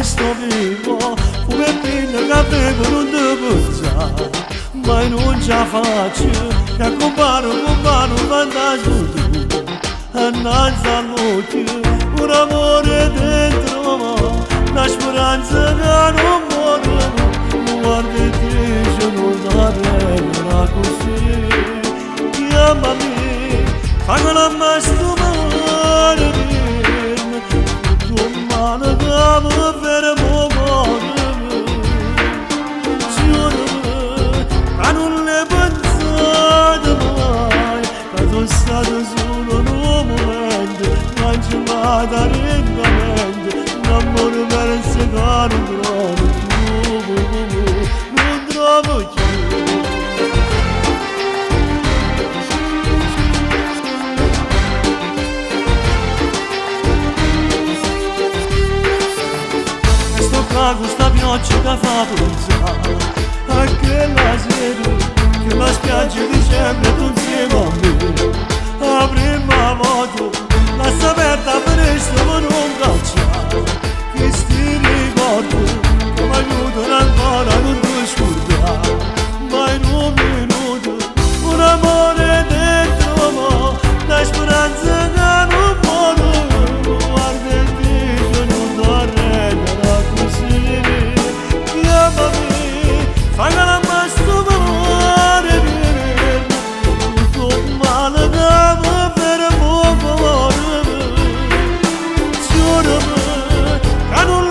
sto vivo, come prima che avevo non ti pensare, ma non ce la faccio, che comparo, fantasma tu, annanzi all'occhio, un amore dentro me, una speranza che non muore, non guarda e dice non sarà così, chiamami, fai la mano mare, tu mano che mi fermo cuore, giurami, che non le pensate mai, che sono stato solo un momento, cancellata lentamente, un amore perso che non trovo più. Questa pioggia che fa pensare a quella sera che la spiaggia di dicembre tu insieme a me, la prima volta la saperta finestra per non cacciare, che sti ricordi che mi aiutano ancora a non ti scordare, ma in un minuto un amore dentro me, la speranza che non muore, guarda e dice non tornerà così, chiamami, fai che la mano mare, tutto male che mi fermo cuore, giurami che non